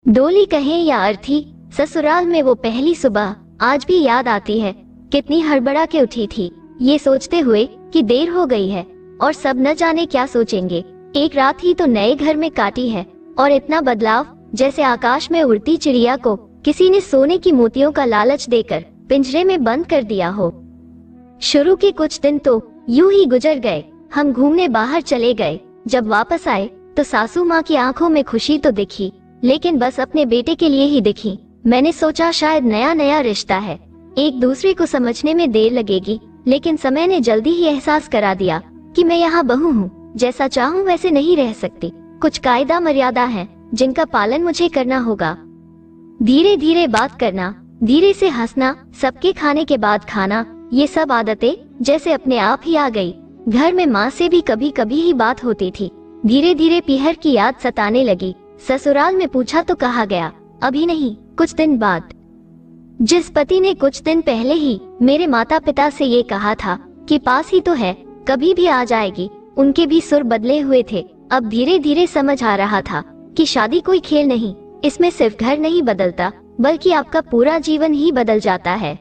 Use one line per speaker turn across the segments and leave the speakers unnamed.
डोली कहें या अर्थी, ससुराल में वो पहली सुबह आज भी याद आती है। कितनी हड़बड़ा के उठी थी, ये सोचते हुए कि देर हो गई है और सब न जाने क्या सोचेंगे। एक रात ही तो नए घर में काटी है और इतना बदलाव, जैसे आकाश में उड़ती चिड़िया को किसी ने सोने की मोतियों का लालच देकर पिंजरे में बंद कर दिया हो। शुरू के कुछ दिन तो यूं ही गुजर गए। हम घूमने बाहर चले गए। जब वापस आए तो सासू माँ की आंखों में खुशी तो दिखी, लेकिन बस अपने बेटे के लिए ही दिखी। मैंने सोचा शायद नया नया रिश्ता है, एक दूसरे को समझने में देर लगेगी, लेकिन समय ने जल्दी ही एहसास करा दिया कि मैं यहाँ बहू हूँ, जैसा चाहूँ वैसे नहीं रह सकती। कुछ कायदा मर्यादा हैं जिनका पालन मुझे करना होगा। धीरे धीरे बात करना, धीरे से हंसना, सबके खाने के बाद खाना, ये सब आदतें जैसे अपने आप ही आ गई। घर में माँ से भी कभी कभी ही बात होती थी। धीरे धीरे पीहर की याद सताने लगी। ससुराल में पूछा तो कहा गया अभी नहीं, कुछ दिन बाद। जिस पति ने कुछ दिन पहले ही मेरे माता पिता से ये कहा था कि पास ही तो है, कभी भी आ जाएगी, उनके भी सुर बदले हुए थे। अब धीरे धीरे समझ आ रहा था कि शादी कोई खेल नहीं, इसमें सिर्फ घर नहीं बदलता बल्कि आपका पूरा जीवन ही बदल जाता है।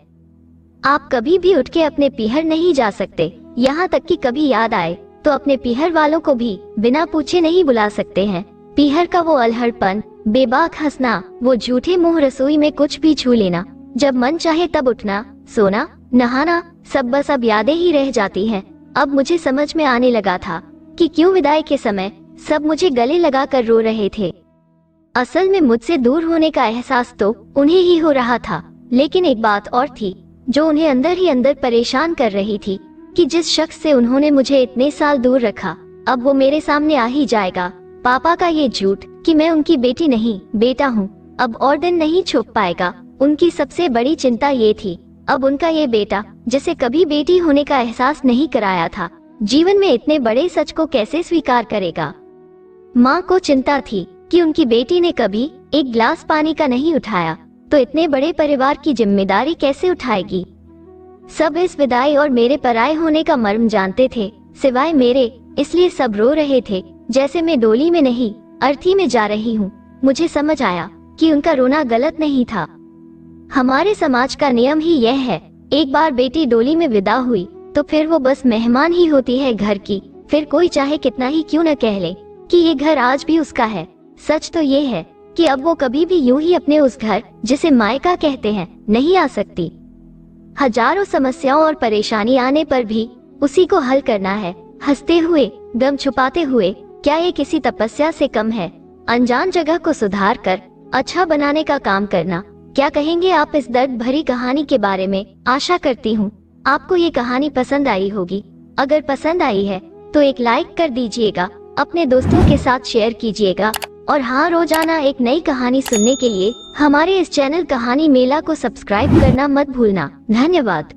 आप कभी भी उठ के अपने पीहर नहीं जा सकते, यहाँ तक कि कभी याद आए तो अपने पीहर वालों को भी बिना पूछे नहीं बुला सकते हैं। पीहर का वो अलहड़पन, बेबाक हंसना, वो झूठे मुंह रसोई में कुछ भी छू लेना, जब मन चाहे तब उठना, सोना, नहाना, सब बस अब यादें ही रह जाती हैं। अब मुझे समझ में आने लगा था कि क्यों विदाई के समय सब मुझे गले लगा कर रो रहे थे। असल में मुझसे दूर होने का एहसास तो उन्हें ही हो रहा था, लेकिन एक बात और थी जो उन्हें अंदर ही अंदर परेशान कर रही थी कि जिस शख्स से उन्होंने मुझे इतने साल दूर रखा, अब वो मेरे सामने आ ही जाएगा। पापा का ये झूठ कि मैं उनकी बेटी नहीं बेटा हूँ, अब और दिन नहीं छुप पाएगा। उनकी सबसे बड़ी चिंता ये थी, अब उनका ये बेटा जिसे कभी बेटी होने का एहसास नहीं कराया था, जीवन में इतने बड़े सच को कैसे स्वीकार करेगा। माँ को चिंता थी कि उनकी बेटी ने कभी एक गिलास पानी का नहीं उठाया, तो इतने बड़े परिवार की जिम्मेदारी कैसे उठाएगी। सब इस विदाई और मेरे पराये होने का मर्म जानते थे, सिवाय मेरे, इसलिए सब रो रहे थे जैसे मैं डोली में नहीं अर्थी में जा रही हूँ। मुझे समझ आया कि उनका रोना गलत नहीं था। हमारे समाज का नियम ही यह है, एक बार बेटी डोली में विदा हुई तो फिर वो बस मेहमान ही होती है घर की। फिर कोई चाहे कितना ही क्यों न कह ले कि ये घर आज भी उसका है, सच तो ये है कि अब वो कभी भी यूं ही अपने उस घर जिसे मायका कहते हैं नहीं आ सकती। हजारों समस्याओं और परेशानी आने पर भी उसी को हल करना है, हंसते हुए, गम छुपाते हुए। क्या ये किसी तपस्या से कम है? अनजान जगह को सुधार कर अच्छा बनाने का काम करना। क्या कहेंगे आप इस दर्द भरी कहानी के बारे में? आशा करती हूँ आपको ये कहानी पसंद आई होगी। अगर पसंद आई है तो एक लाइक कर दीजिएगा, अपने दोस्तों के साथ शेयर कीजिएगा, और हाँ, रोजाना एक नई कहानी सुनने के लिए हमारे इस चैनल कहानी मेला को सब्सक्राइब करना मत भूलना। धन्यवाद।